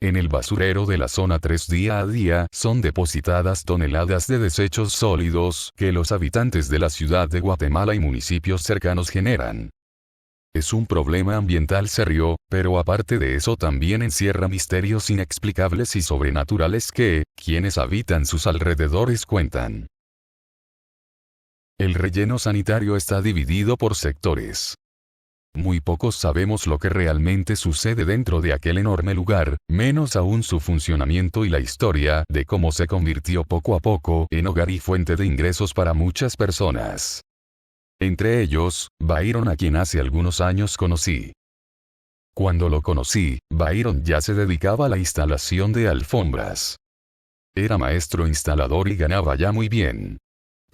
En el basurero de la zona 3 día a día son depositadas toneladas de desechos sólidos que los habitantes de la ciudad de Guatemala y municipios cercanos generan. Es un problema ambiental serio, pero aparte de eso también encierra misterios inexplicables y sobrenaturales que, quienes habitan sus alrededores cuentan. El relleno sanitario está dividido por sectores. Muy pocos sabemos lo que realmente sucede dentro de aquel enorme lugar, menos aún su funcionamiento y la historia de cómo se convirtió poco a poco en hogar y fuente de ingresos para muchas personas. Entre ellos, Byron, a quien hace algunos años conocí. Cuando lo conocí, Byron ya se dedicaba a la instalación de alfombras. Era maestro instalador y ganaba ya muy bien.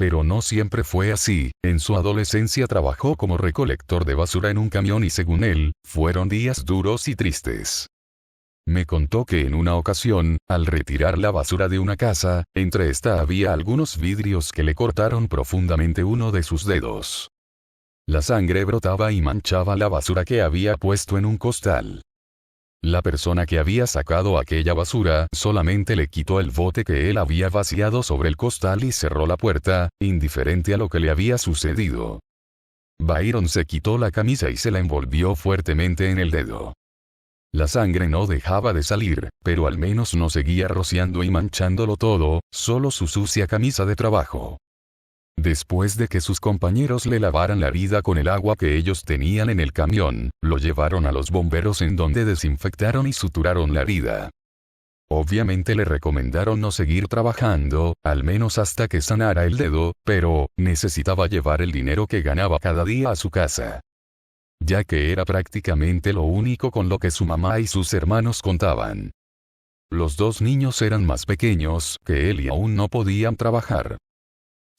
Pero no siempre fue así. En su adolescencia trabajó como recolector de basura en un camión y según él, fueron días duros y tristes. Me contó que en una ocasión, al retirar la basura de una casa, entre esta había algunos vidrios que le cortaron profundamente uno de sus dedos. La sangre brotaba y manchaba la basura que había puesto en un costal. La persona que había sacado aquella basura solamente le quitó el bote que él había vaciado sobre el costal y cerró la puerta, indiferente a lo que le había sucedido. Byron se quitó la camisa y se la envolvió fuertemente en el dedo. La sangre no dejaba de salir, pero al menos no seguía rociando y manchándolo todo, solo su sucia camisa de trabajo. Después de que sus compañeros le lavaran la herida con el agua que ellos tenían en el camión, lo llevaron a los bomberos en donde desinfectaron y suturaron la herida. Obviamente le recomendaron no seguir trabajando, al menos hasta que sanara el dedo, pero necesitaba llevar el dinero que ganaba cada día a su casa, ya que era prácticamente lo único con lo que su mamá y sus hermanos contaban. Los dos niños eran más pequeños que él y aún no podían trabajar.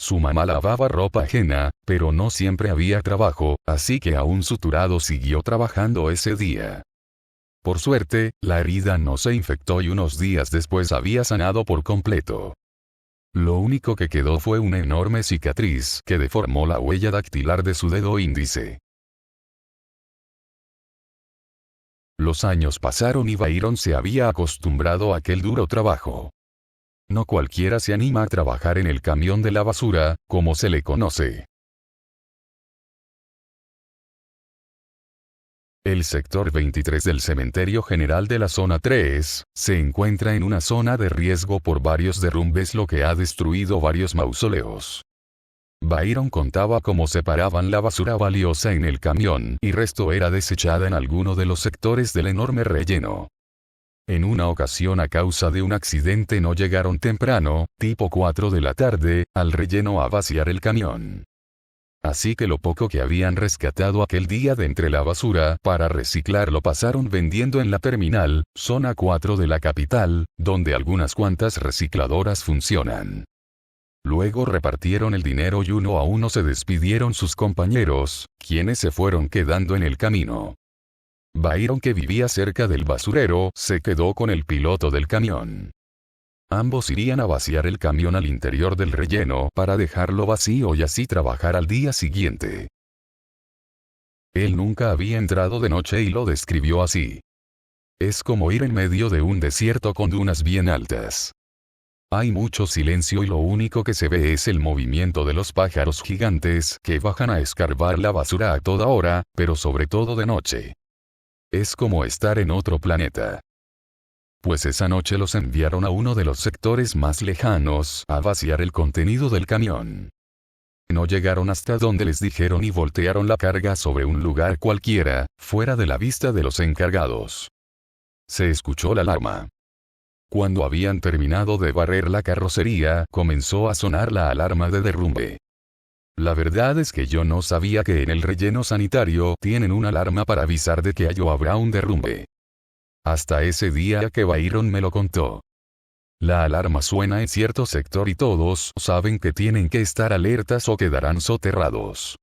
Su mamá lavaba ropa ajena, pero no siempre había trabajo, así que aún suturado siguió trabajando ese día. Por suerte, la herida no se infectó y unos días después había sanado por completo. Lo único que quedó fue una enorme cicatriz que deformó la huella dactilar de su dedo índice. Los años pasaron y Byron se había acostumbrado a aquel duro trabajo. No cualquiera se anima a trabajar en el camión de la basura, como se le conoce. El sector 23 del Cementerio General de la Zona 3, se encuentra en una zona de riesgo por varios derrumbes, lo que ha destruido varios mausoleos. Byron contaba cómo separaban la basura valiosa en el camión y resto era desechada en alguno de los sectores del enorme relleno. En una ocasión, a causa de un accidente, no llegaron temprano, tipo 4 de la tarde, al relleno a vaciar el camión. Así que lo poco que habían rescatado aquel día de entre la basura para reciclar lo pasaron vendiendo en la terminal, zona 4 de la capital, donde algunas cuantas recicladoras funcionan. Luego repartieron el dinero y uno a uno se despidieron sus compañeros, quienes se fueron quedando en el camino. Byron, que vivía cerca del basurero, se quedó con el piloto del camión. Ambos irían a vaciar el camión al interior del relleno para dejarlo vacío y así trabajar al día siguiente. Él nunca había entrado de noche y lo describió así. Es como ir en medio de un desierto con dunas bien altas. Hay mucho silencio y lo único que se ve es el movimiento de los pájaros gigantes que bajan a escarbar la basura a toda hora, pero sobre todo de noche. Es como estar en otro planeta. Pues esa noche los enviaron a uno de los sectores más lejanos a vaciar el contenido del camión. No llegaron hasta donde les dijeron y voltearon la carga sobre un lugar cualquiera, fuera de la vista de los encargados. Se escuchó la alarma. Cuando habían terminado de barrer la carrocería, comenzó a sonar la alarma de derrumbe. La verdad es que yo no sabía que en el relleno sanitario tienen una alarma para avisar de que allí habrá un derrumbe. Hasta ese día que Byron me lo contó. La alarma suena en cierto sector y todos saben que tienen que estar alertas o quedarán soterrados.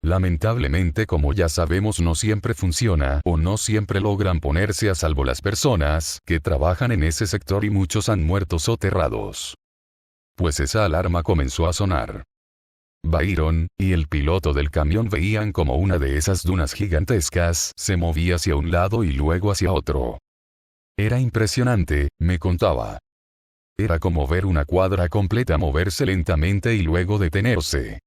Lamentablemente, como ya sabemos, no siempre funciona o no siempre logran ponerse a salvo las personas que trabajan en ese sector y muchos han muerto soterrados. Pues esa alarma comenzó a sonar. Byron y el piloto del camión veían como una de esas dunas gigantescas se movía hacia un lado y luego hacia otro. Era impresionante, me contaba. Era como ver una cuadra completa moverse lentamente y luego detenerse.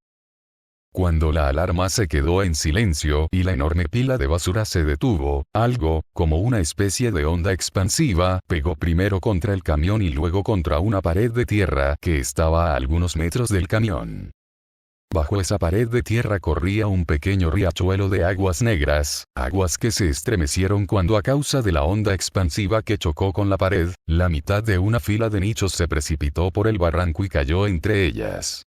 Cuando la alarma se quedó en silencio y la enorme pila de basura se detuvo, algo, como una especie de onda expansiva, pegó primero contra el camión y luego contra una pared de tierra que estaba a algunos metros del camión. Bajo esa pared de tierra corría un pequeño riachuelo de aguas negras, aguas que se estremecieron cuando a causa de la onda expansiva que chocó con la pared, la mitad de una fila de nichos se precipitó por el barranco y cayó entre ellas.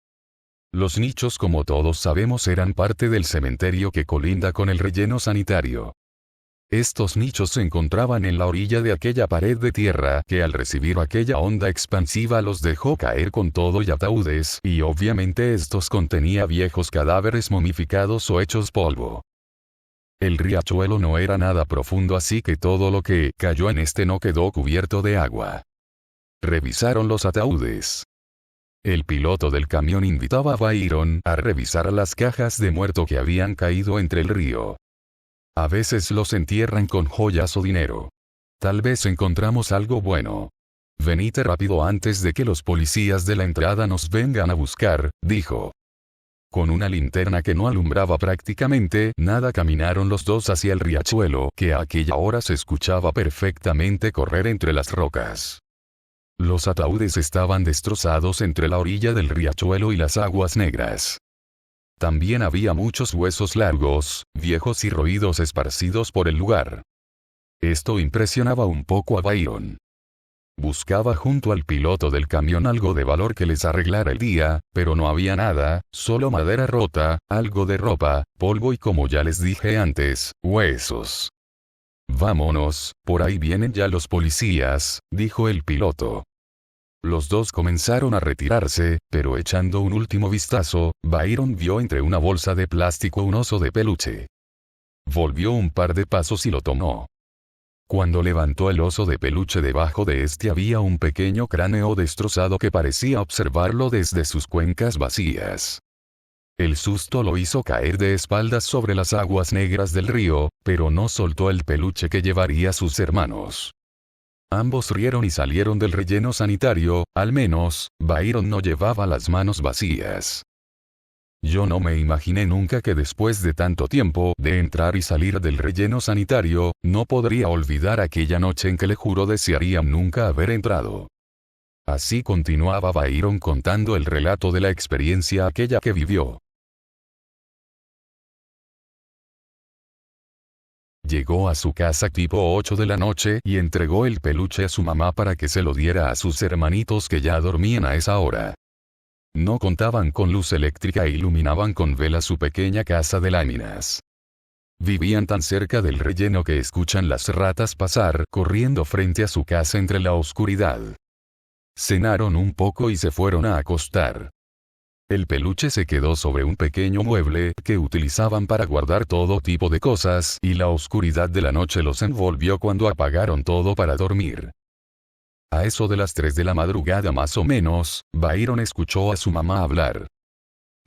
Los nichos, como todos sabemos, eran parte del cementerio que colinda con el relleno sanitario. Estos nichos se encontraban en la orilla de aquella pared de tierra que al recibir aquella onda expansiva los dejó caer con todo y ataúdes, y obviamente estos contenía viejos cadáveres momificados o hechos polvo. El riachuelo no era nada profundo, así que todo lo que cayó en este no quedó cubierto de agua. Revisaron los ataúdes. El piloto del camión invitaba a Byron a revisar las cajas de muerto que habían caído entre el río. A veces los entierran con joyas o dinero. Tal vez encontramos algo bueno. Venite rápido antes de que los policías de la entrada nos vengan a buscar, dijo. Con una linterna que no alumbraba prácticamente nada caminaron los dos hacia el riachuelo que a aquella hora se escuchaba perfectamente correr entre las rocas. Los ataúdes estaban destrozados entre la orilla del riachuelo y las aguas negras. También había muchos huesos largos, viejos y roídos esparcidos por el lugar. Esto impresionaba un poco a Byron. Buscaba junto al piloto del camión algo de valor que les arreglara el día, pero no había nada, solo madera rota, algo de ropa, polvo y, como ya les dije antes, huesos. Vámonos, por ahí vienen ya los policías, dijo el piloto. Los dos comenzaron a retirarse, pero echando un último vistazo, Byron vio entre una bolsa de plástico un oso de peluche. Volvió un par de pasos y lo tomó. Cuando levantó el oso de peluche, debajo de este había un pequeño cráneo destrozado que parecía observarlo desde sus cuencas vacías. El susto lo hizo caer de espaldas sobre las aguas negras del río, pero no soltó el peluche que llevaría a sus hermanos. Ambos rieron y salieron del relleno sanitario, al menos, Byron no llevaba las manos vacías. Yo no me imaginé nunca que después de tanto tiempo de entrar y salir del relleno sanitario, no podría olvidar aquella noche en que le juro desearía nunca haber entrado. Así continuaba Byron contando el relato de la experiencia aquella que vivió. Llegó a su casa tipo 8 de la noche y entregó el peluche a su mamá para que se lo diera a sus hermanitos que ya dormían a esa hora. No contaban con luz eléctrica e iluminaban con velas su pequeña casa de láminas. Vivían tan cerca del relleno que escuchan las ratas pasar corriendo frente a su casa entre la oscuridad. Cenaron un poco y se fueron a acostar. El peluche se quedó sobre un pequeño mueble que utilizaban para guardar todo tipo de cosas y la oscuridad de la noche los envolvió cuando apagaron todo para dormir. A eso de las 3 de la madrugada más o menos, Byron escuchó a su mamá hablar.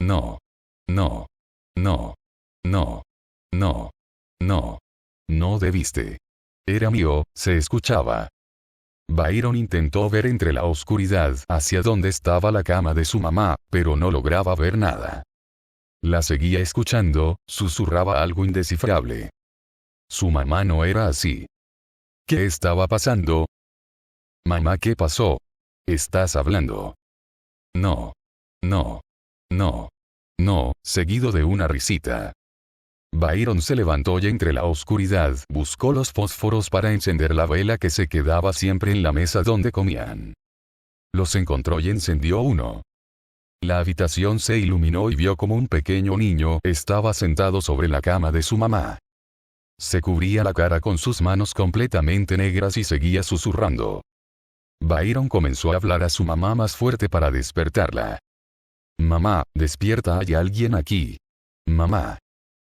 No. No. No. No. No. No. No debiste. Era mío, se escuchaba. Byron intentó ver entre la oscuridad hacia donde estaba la cama de su mamá, pero no lograba ver nada. La seguía escuchando, susurraba algo indescifrable. Su mamá no era así. ¿Qué estaba pasando? Mamá, ¿qué pasó? ¿Estás hablando? No. No. No. No, seguido de una risita. Byron se levantó y entre la oscuridad buscó los fósforos para encender la vela que se quedaba siempre en la mesa donde comían. Los encontró y encendió uno. La habitación se iluminó y vio como un pequeño niño estaba sentado sobre la cama de su mamá. Se cubría la cara con sus manos completamente negras y seguía susurrando. Byron comenzó a hablar a su mamá más fuerte para despertarla. Mamá, despierta, hay alguien aquí. Mamá.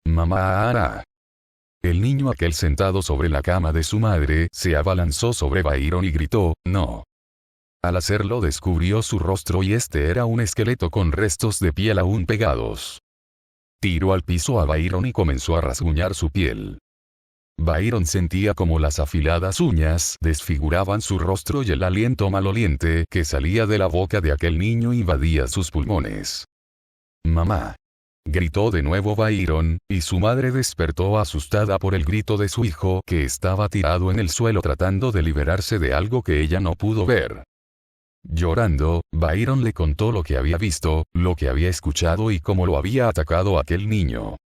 Mamá. El niño aquel sentado sobre la cama de su madre se abalanzó sobre Byron y gritó, no. Al hacerlo descubrió su rostro y este era un esqueleto con restos de piel aún pegados. Tiró al piso a Byron y comenzó a rasguñar su piel. Byron sentía como las afiladas uñas desfiguraban su rostro y el aliento maloliente que salía de la boca de aquel niño invadía sus pulmones. «Mamá», gritó de nuevo Byron, y su madre despertó asustada por el grito de su hijo que estaba tirado en el suelo tratando de liberarse de algo que ella no pudo ver. Llorando, Byron le contó lo que había visto, lo que había escuchado y cómo lo había atacado aquel niño.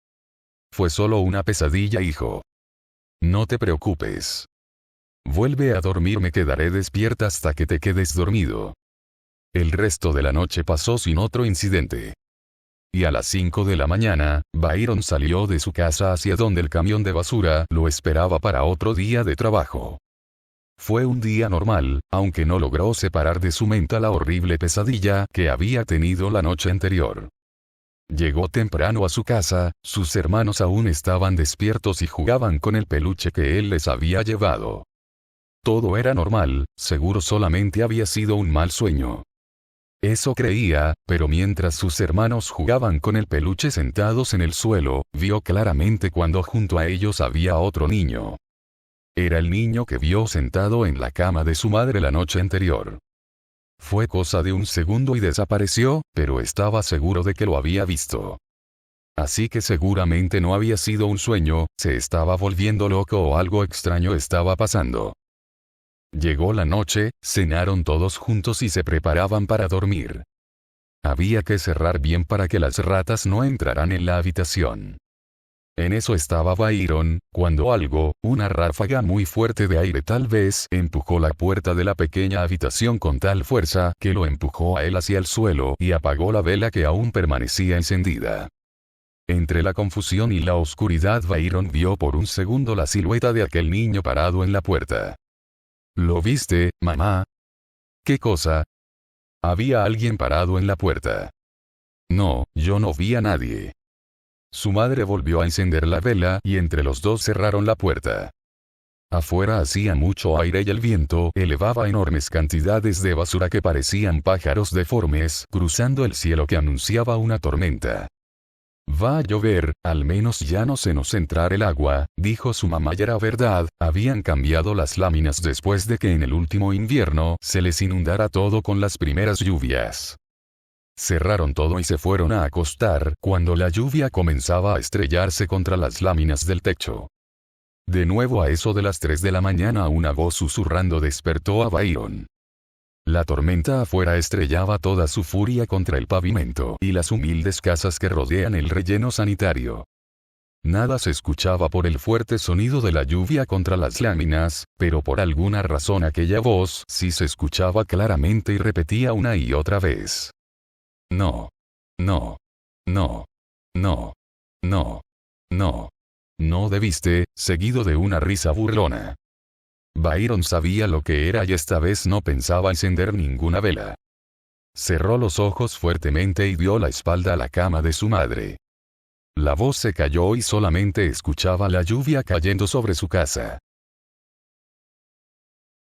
«Fue solo una pesadilla, hijo. No te preocupes. Vuelve a dormir, me quedaré despierta hasta que te quedes dormido». El resto de la noche pasó sin otro incidente. Y a las 5 de la mañana, Byron salió de su casa hacia donde el camión de basura lo esperaba para otro día de trabajo. Fue un día normal, aunque no logró separar de su mente la horrible pesadilla que había tenido la noche anterior. Llegó temprano a su casa, sus hermanos aún estaban despiertos y jugaban con el peluche que él les había llevado. Todo era normal, seguro solamente había sido un mal sueño. Eso creía, pero mientras sus hermanos jugaban con el peluche sentados en el suelo, vio claramente cuando junto a ellos había otro niño. Era el niño que vio sentado en la cama de su madre la noche anterior. Fue cosa de un segundo y desapareció, pero estaba seguro de que lo había visto. Así que seguramente no había sido un sueño, se estaba volviendo loco o algo extraño estaba pasando. Llegó la noche, cenaron todos juntos y se preparaban para dormir. Había que cerrar bien para que las ratas no entraran en la habitación. En eso estaba Byron, cuando algo, una ráfaga muy fuerte de aire tal vez, empujó la puerta de la pequeña habitación con tal fuerza que lo empujó a él hacia el suelo y apagó la vela que aún permanecía encendida. Entre la confusión y la oscuridad Byron vio por un segundo la silueta de aquel niño parado en la puerta. ¿Lo viste, mamá? ¿Qué cosa? Había alguien parado en la puerta. No, yo no vi a nadie. Su madre volvió a encender la vela y entre los dos cerraron la puerta. Afuera hacía mucho aire y el viento elevaba enormes cantidades de basura que parecían pájaros deformes cruzando el cielo que anunciaba una tormenta. «Va a llover, al menos ya no se nos entrar el agua», dijo su mamá, y era verdad, habían cambiado las láminas después de que en el último invierno se les inundara todo con las primeras lluvias. Cerraron todo y se fueron a acostar cuando la lluvia comenzaba a estrellarse contra las láminas del techo. De nuevo a eso de las 3 de la mañana una voz susurrando despertó a Byron. La tormenta afuera estrellaba toda su furia contra el pavimento y las humildes casas que rodean el relleno sanitario. Nada se escuchaba por el fuerte sonido de la lluvia contra las láminas, pero por alguna razón aquella voz sí se escuchaba claramente y repetía una y otra vez. No. No. No. No. No. No. No debiste, seguido de una risa burlona. Byron sabía lo que era y esta vez no pensaba encender ninguna vela. Cerró los ojos fuertemente y dio la espalda a la cama de su madre. La voz se calló y solamente escuchaba la lluvia cayendo sobre su casa.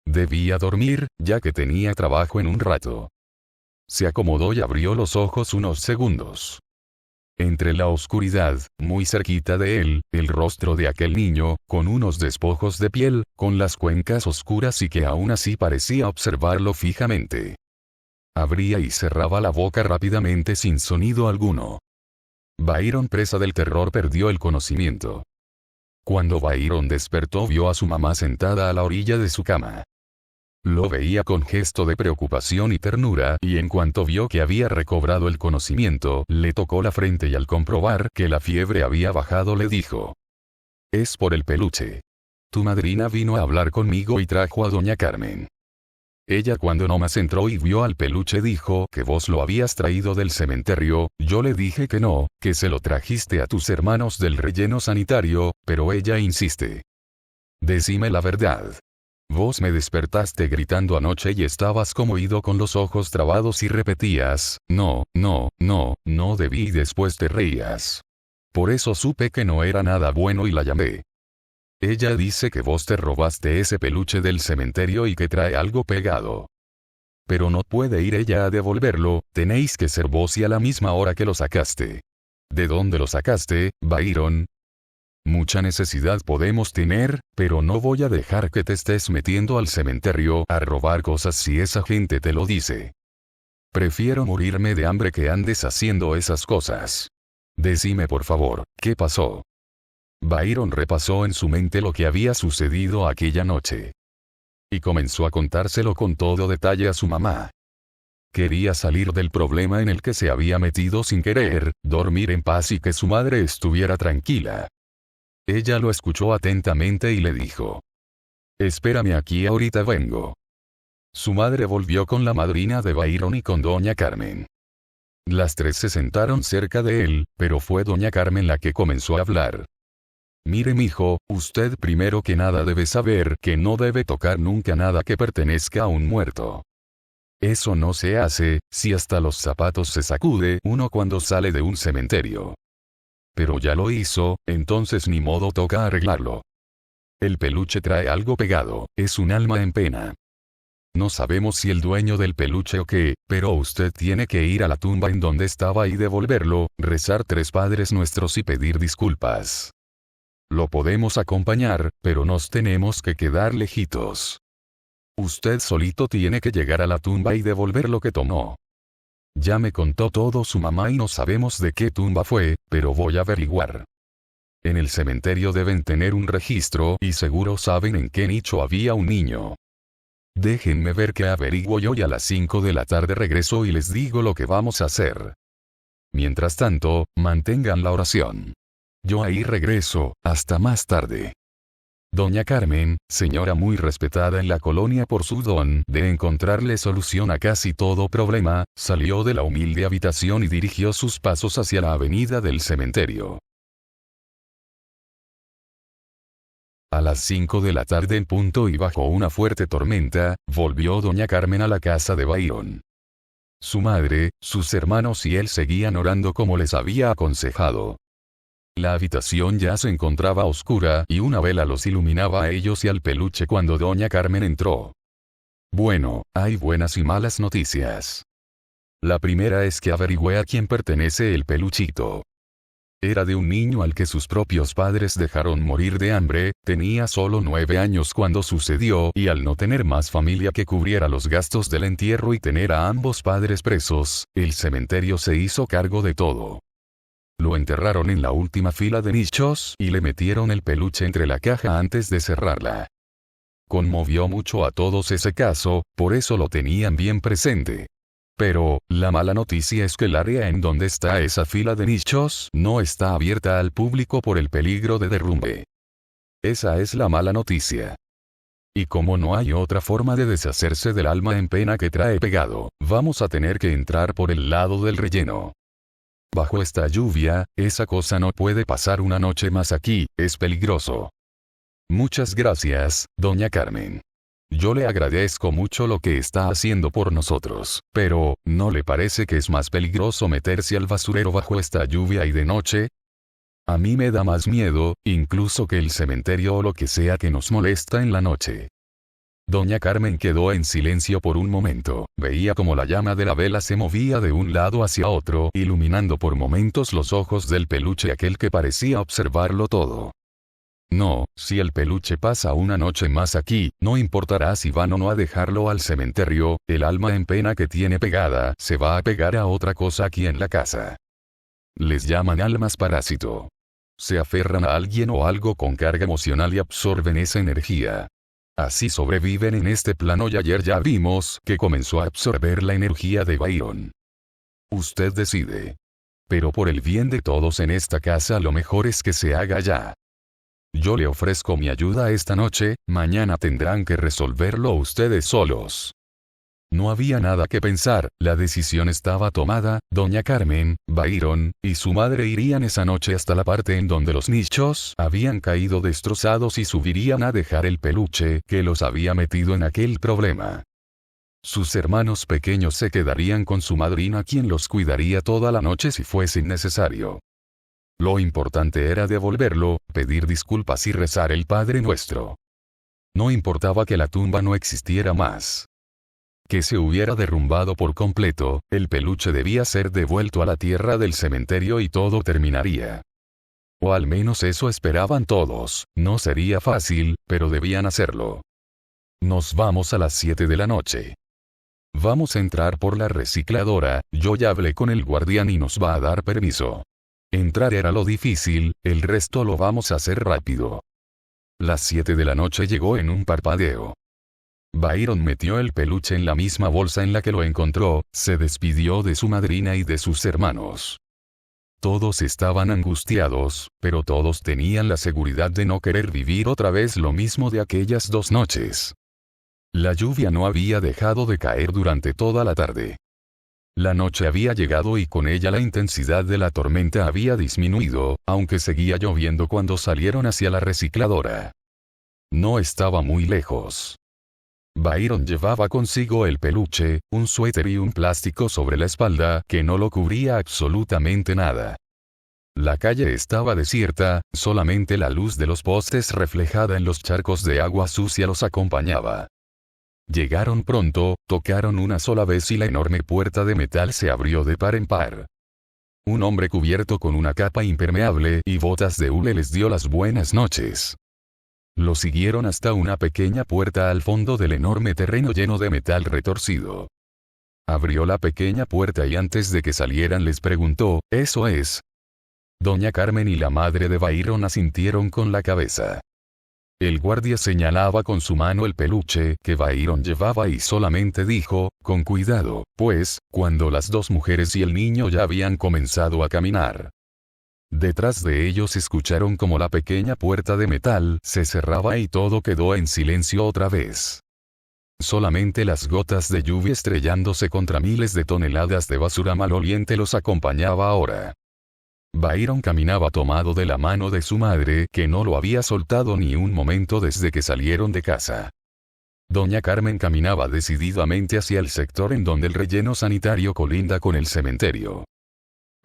Debía dormir, ya que tenía trabajo en un rato. Se acomodó y abrió los ojos unos segundos. Entre la oscuridad, muy cerquita de él, el rostro de aquel niño, con unos despojos de piel, con las cuencas oscuras y que aún así parecía observarlo fijamente. Abría y cerraba la boca rápidamente sin sonido alguno. Byron, presa del terror, perdió el conocimiento. Cuando Byron despertó vio a su mamá sentada a la orilla de su cama. Lo veía con gesto de preocupación y ternura, y en cuanto vio que había recobrado el conocimiento, le tocó la frente y al comprobar que la fiebre había bajado le dijo: «Es por el peluche. Tu madrina vino a hablar conmigo y trajo a doña Carmen. Ella cuando nomás entró y vio al peluche dijo que vos lo habías traído del cementerio, yo le dije que no, que se lo trajiste a tus hermanos del relleno sanitario, pero ella insiste. Decime la verdad. Vos me despertaste gritando anoche y estabas como ido con los ojos trabados y repetías, no, no, no, no debí y después te reías. Por eso supe que no era nada bueno y la llamé. Ella dice que vos te robaste ese peluche del cementerio y que trae algo pegado. Pero no puede ir ella a devolverlo, tenéis que ser vos y a la misma hora que lo sacaste. ¿De dónde lo sacaste, Byron?» Mucha necesidad podemos tener, pero no voy a dejar que te estés metiendo al cementerio a robar cosas si esa gente te lo dice. Prefiero morirme de hambre que andes haciendo esas cosas. Decime por favor, ¿qué pasó? Byron repasó en su mente lo que había sucedido aquella noche. Y comenzó a contárselo con todo detalle a su mamá. Quería salir del problema en el que se había metido sin querer, dormir en paz y que su madre estuviera tranquila. Ella lo escuchó atentamente y le dijo: «Espérame aquí, ahorita vengo». Su madre volvió con la madrina de Byron y con doña Carmen. Las tres se sentaron cerca de él, pero fue doña Carmen la que comenzó a hablar. «Mire mijo, usted primero que nada debe saber que no debe tocar nunca nada que pertenezca a un muerto. Eso no se hace, si hasta los zapatos se sacude uno cuando sale de un cementerio. Pero ya lo hizo, entonces ni modo, toca arreglarlo. El peluche trae algo pegado, es un alma en pena. No sabemos si el dueño del peluche o qué, pero usted tiene que ir a la tumba en donde estaba y devolverlo, rezar 3 Padres Nuestros y pedir disculpas. Lo podemos acompañar, pero nos tenemos que quedar lejitos. Usted solito tiene que llegar a la tumba y devolver lo que tomó. Ya me contó todo su mamá y no sabemos de qué tumba fue, pero voy a averiguar. En el cementerio deben tener un registro y seguro saben en qué nicho había un niño. Déjenme ver qué averiguo yo y a las 5 de la tarde regreso y les digo lo que vamos a hacer. Mientras tanto, mantengan la oración. Yo ahí regreso, hasta más tarde». Doña Carmen, señora muy respetada en la colonia por su don de encontrarle solución a casi todo problema, salió de la humilde habitación y dirigió sus pasos hacia la avenida del cementerio. A las 5 de la tarde en punto y bajo una fuerte tormenta, volvió doña Carmen a la casa de Byron. Su madre, sus hermanos y él seguían orando como les había aconsejado. La habitación ya se encontraba oscura y una vela los iluminaba a ellos y al peluche cuando doña Carmen entró. Bueno, hay buenas y malas noticias. La primera es que averigüé a quién pertenece el peluchito. Era de un niño al que sus propios padres dejaron morir de hambre, tenía solo 9 años cuando sucedió y al no tener más familia que cubriera los gastos del entierro y tener a ambos padres presos, el cementerio se hizo cargo de todo. Lo enterraron en la última fila de nichos y le metieron el peluche entre la caja antes de cerrarla. Conmovió mucho a todos ese caso, por eso lo tenían bien presente. Pero, la mala noticia es que el área en donde está esa fila de nichos no está abierta al público por el peligro de derrumbe. Esa es la mala noticia. Y como no hay otra forma de deshacerse del alma en pena que trae pegado, vamos a tener que entrar por el lado del relleno. Bajo esta lluvia, esa cosa no puede pasar una noche más aquí, es peligroso. Muchas gracias, doña Carmen. Yo le agradezco mucho lo que está haciendo por nosotros, pero, ¿no le parece que es más peligroso meterse al basurero bajo esta lluvia y de noche? A mí me da más miedo, incluso que el cementerio o lo que sea que nos molesta en la noche. Doña Carmen quedó en silencio por un momento, veía como la llama de la vela se movía de un lado hacia otro, iluminando por momentos los ojos del peluche aquel que parecía observarlo todo. No, si el peluche pasa una noche más aquí, no importará si van o no a dejarlo al cementerio, el alma en pena que tiene pegada se va a pegar a otra cosa aquí en la casa. Les llaman almas parásito. Se aferran a alguien o algo con carga emocional y absorben esa energía. Así sobreviven en este plano y ayer ya vimos que comenzó a absorber la energía de Byron. Usted decide. Pero por el bien de todos en esta casa lo mejor es que se haga ya. Yo le ofrezco mi ayuda esta noche, mañana tendrán que resolverlo ustedes solos. No había nada que pensar, la decisión estaba tomada, doña Carmen, Byron, y su madre irían esa noche hasta la parte en donde los nichos habían caído destrozados y subirían a dejar el peluche que los había metido en aquel problema. Sus hermanos pequeños se quedarían con su madrina quien los cuidaría toda la noche si fuese necesario. Lo importante era devolverlo, pedir disculpas y rezar el Padre Nuestro. No importaba que la tumba no existiera más. Que se hubiera derrumbado por completo, el peluche debía ser devuelto a la tierra del cementerio y todo terminaría. O al menos eso esperaban todos. No sería fácil, pero debían hacerlo. Nos vamos a las 7 de la noche. Vamos a entrar por la recicladora, yo ya hablé con el guardián y nos va a dar permiso. Entrar era lo difícil, el resto lo vamos a hacer rápido. Las 7 de la noche llegó en un parpadeo. Byron metió el peluche en la misma bolsa en la que lo encontró, se despidió de su madrina y de sus hermanos. Todos estaban angustiados, pero todos tenían la seguridad de no querer vivir otra vez lo mismo de aquellas 2 noches. La lluvia no había dejado de caer durante toda la tarde. La noche había llegado y con ella la intensidad de la tormenta había disminuido, aunque seguía lloviendo cuando salieron hacia la recicladora. No estaba muy lejos. Byron llevaba consigo el peluche, un suéter y un plástico sobre la espalda que no lo cubría absolutamente nada. La calle estaba desierta, solamente la luz de los postes reflejada en los charcos de agua sucia los acompañaba. Llegaron pronto, tocaron una sola vez y la enorme puerta de metal se abrió de par en par. Un hombre cubierto con una capa impermeable y botas de hule les dio las buenas noches. Lo siguieron hasta una pequeña puerta al fondo del enorme terreno lleno de metal retorcido. Abrió la pequeña puerta y antes de que salieran les preguntó, ¿eso es? Doña Carmen y la madre de Byron asintieron con la cabeza. El guardia señalaba con su mano el peluche que Byron llevaba y solamente dijo, con cuidado, pues, cuando las 2 mujeres y el niño ya habían comenzado a caminar. Detrás de ellos escucharon como la pequeña puerta de metal se cerraba y todo quedó en silencio otra vez. Solamente las gotas de lluvia estrellándose contra miles de toneladas de basura maloliente los acompañaba ahora. Byron caminaba tomado de la mano de su madre, que no lo había soltado ni un momento desde que salieron de casa. Doña Carmen caminaba decididamente hacia el sector en donde el relleno sanitario colinda con el cementerio.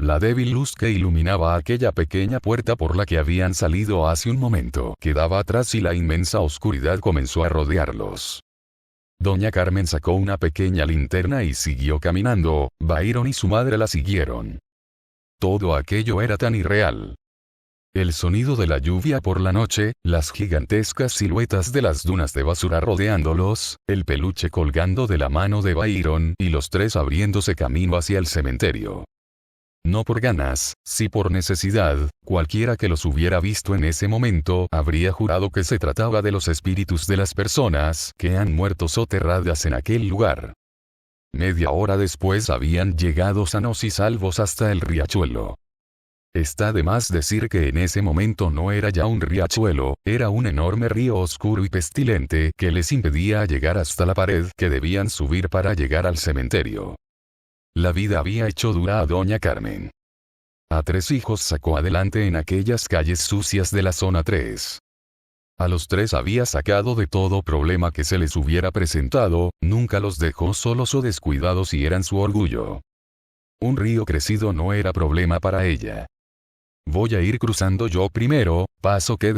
La débil luz que iluminaba aquella pequeña puerta por la que habían salido hace un momento quedaba atrás y la inmensa oscuridad comenzó a rodearlos. Doña Carmen sacó una pequeña linterna y siguió caminando, Byron y su madre la siguieron. Todo aquello era tan irreal. El sonido de la lluvia por la noche, las gigantescas siluetas de las dunas de basura rodeándolos, el peluche colgando de la mano de Byron y los 3 abriéndose camino hacia el cementerio. No por ganas, sí por necesidad, cualquiera que los hubiera visto en ese momento habría jurado que se trataba de los espíritus de las personas que han muerto soterradas en aquel lugar. Media hora después habían llegado sanos y salvos hasta el riachuelo. Está de más decir que en ese momento no era ya un riachuelo, era un enorme río oscuro y pestilente que les impedía llegar hasta la pared que debían subir para llegar al cementerio. La vida había hecho dura a Doña Carmen. A 3 hijos sacó adelante en aquellas calles sucias de la zona 3. A los 3 había sacado de todo problema que se les hubiera presentado, nunca los dejó solos o descuidados y eran su orgullo. Un río crecido no era problema para ella. Voy a ir cruzando yo primero, paso que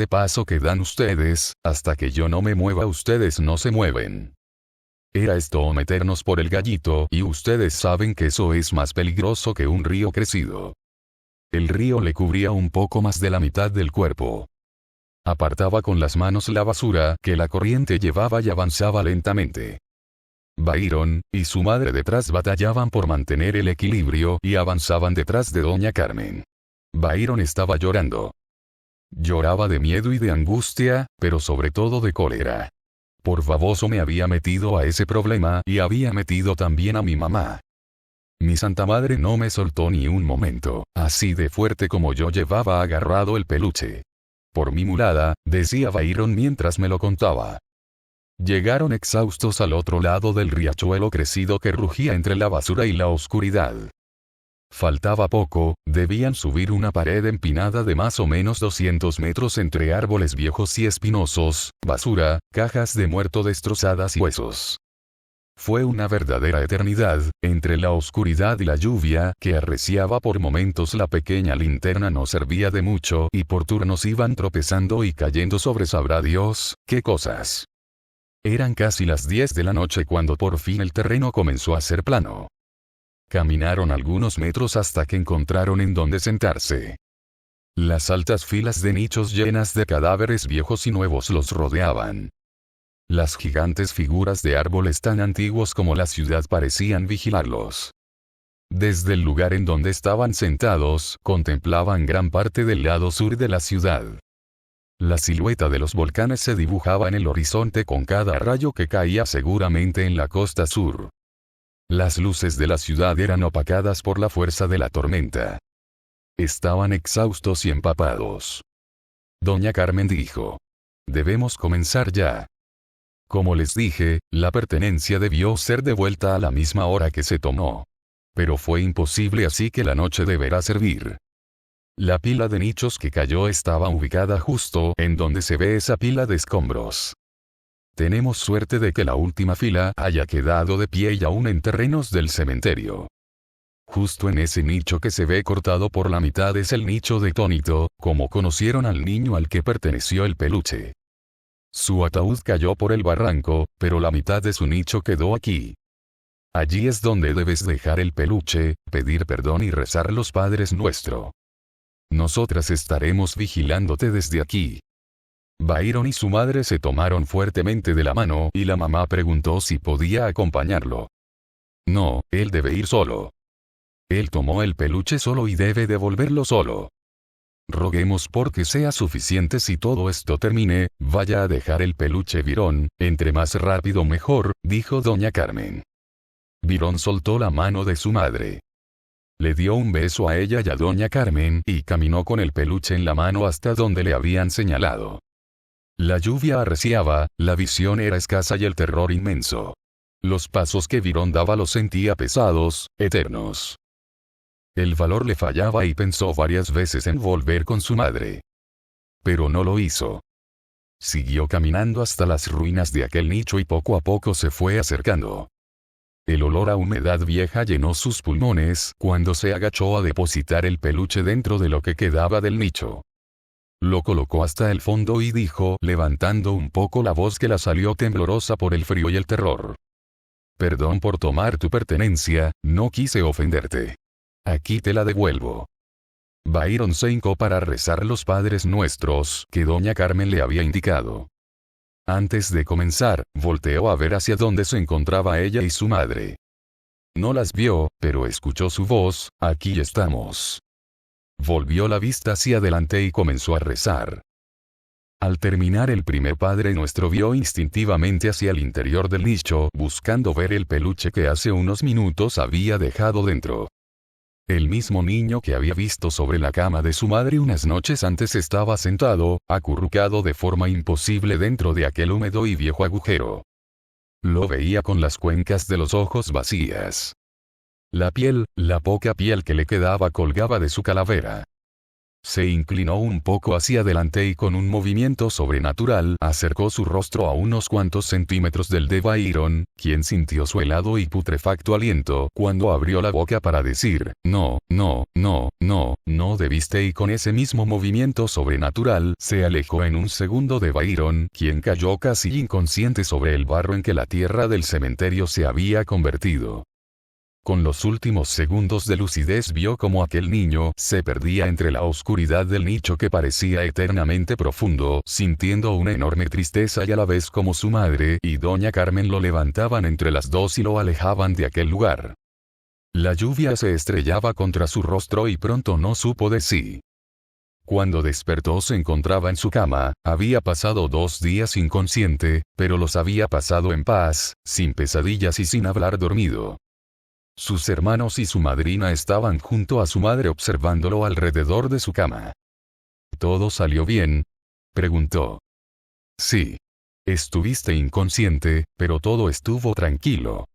dan ustedes, hasta que yo no me mueva ustedes no se mueven. Era esto o meternos por el gallito y ustedes saben que eso es más peligroso que un río crecido. El río le cubría un poco más de la mitad del cuerpo. Apartaba con las manos la basura que la corriente llevaba y avanzaba lentamente. Byron y su madre detrás batallaban por mantener el equilibrio y avanzaban detrás de Doña Carmen. Byron estaba llorando. Lloraba de miedo y de angustia, pero sobre todo de cólera. Por baboso me había metido a ese problema y había metido también a mi mamá. Mi santa madre no me soltó ni un momento, así de fuerte como yo llevaba agarrado el peluche. Por mi mulada, decía Byron mientras me lo contaba. Llegaron exhaustos al otro lado del riachuelo crecido que rugía entre la basura y la oscuridad. Faltaba poco, debían subir una pared empinada de más o menos 200 metros entre árboles viejos y espinosos, basura, cajas de muerto destrozadas y huesos. Fue una verdadera eternidad, entre la oscuridad y la lluvia que arreciaba por momentos la pequeña linterna no servía de mucho y por turnos iban tropezando y cayendo sobre sabrá Dios, qué cosas. Eran casi las 10 de la noche cuando por fin el terreno comenzó a ser plano. Caminaron algunos metros hasta que encontraron en donde sentarse. Las altas filas de nichos llenas de cadáveres viejos y nuevos los rodeaban. Las gigantes figuras de árboles tan antiguos como la ciudad parecían vigilarlos. Desde el lugar en donde estaban sentados, contemplaban gran parte del lado sur de la ciudad. La silueta de los volcanes se dibujaba en el horizonte con cada rayo que caía seguramente en la costa sur. Las luces de la ciudad eran opacadas por la fuerza de la tormenta. Estaban exhaustos y empapados. Doña Carmen dijo: «Debemos comenzar ya». Como les dije, la pertenencia debió ser devuelta a la misma hora que se tomó. Pero fue imposible, así que la noche deberá servir. La pila de nichos que cayó estaba ubicada justo en donde se ve esa pila de escombros. Tenemos suerte de que la última fila haya quedado de pie y aún en terrenos del cementerio. Justo en ese nicho que se ve cortado por la mitad es el nicho de Tónito, como conocieron al niño al que perteneció el peluche. Su ataúd cayó por el barranco, pero la mitad de su nicho quedó aquí. Allí es donde debes dejar el peluche, pedir perdón y rezar los Padres Nuestro. Nosotras estaremos vigilándote desde aquí. Byron y su madre se tomaron fuertemente de la mano y la mamá preguntó si podía acompañarlo. No, él debe ir solo. Él tomó el peluche solo y debe devolverlo solo. Roguemos porque sea suficiente si todo esto termine, vaya a dejar el peluche Byron, entre más rápido mejor, dijo doña Carmen. Byron soltó la mano de su madre. Le dio un beso a ella y a doña Carmen y caminó con el peluche en la mano hasta donde le habían señalado. La lluvia arreciaba, la visión era escasa y el terror inmenso. Los pasos que Byron daba los sentía pesados, eternos. El valor le fallaba y pensó varias veces en volver con su madre. Pero no lo hizo. Siguió caminando hasta las ruinas de aquel nicho y poco a poco se fue acercando. El olor a humedad vieja llenó sus pulmones cuando se agachó a depositar el peluche dentro de lo que quedaba del nicho. Lo colocó hasta el fondo y dijo, levantando un poco la voz que la salió temblorosa por el frío y el terror: «Perdón por tomar tu pertenencia, no quise ofenderte. Aquí te la devuelvo». Byron se hincó para rezar los Padres Nuestros que doña Carmen le había indicado. Antes de comenzar, volteó a ver hacia donde se encontraba ella y su madre. No las vio, pero escuchó su voz: «Aquí estamos». Volvió la vista hacia adelante y comenzó a rezar. Al terminar el primer Padre Nuestro vio instintivamente hacia el interior del nicho buscando ver el peluche que hace unos minutos había dejado dentro. El mismo niño que había visto sobre la cama de su madre unas noches antes estaba sentado, acurrucado de forma imposible dentro de aquel húmedo y viejo agujero. Lo veía con las cuencas de los ojos vacías. La piel, la poca piel que le quedaba colgaba de su calavera. Se inclinó un poco hacia adelante y con un movimiento sobrenatural acercó su rostro a unos cuantos centímetros del de Byron, quien sintió su helado y putrefacto aliento cuando abrió la boca para decir: «No, no, no, no, no debiste», y con ese mismo movimiento sobrenatural se alejó en un segundo de Byron, quien cayó casi inconsciente sobre el barro en que la tierra del cementerio se había convertido. Con los últimos segundos de lucidez vio cómo aquel niño se perdía entre la oscuridad del nicho que parecía eternamente profundo, sintiendo una enorme tristeza y a la vez como su madre y doña Carmen lo levantaban entre las dos y lo alejaban de aquel lugar. La lluvia se estrellaba contra su rostro y pronto no supo de sí. Cuando despertó se encontraba en su cama, había pasado 2 días inconsciente, pero los había pasado en paz, sin pesadillas y sin hablar dormido. Sus hermanos y su madrina estaban junto a su madre observándolo alrededor de su cama. ¿Todo salió bien?, preguntó. Sí. Estuviste inconsciente, pero todo estuvo tranquilo.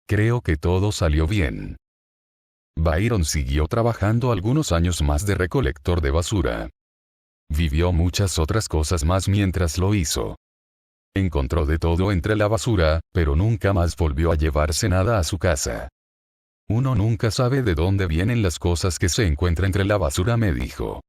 Creo que todo salió bien. Byron siguió trabajando algunos años más de recolector de basura. Vivió muchas otras cosas más mientras lo hizo. Encontró de todo entre la basura, pero nunca más volvió a llevarse nada a su casa. Uno nunca sabe de dónde vienen las cosas que se encuentra entre la basura, me dijo.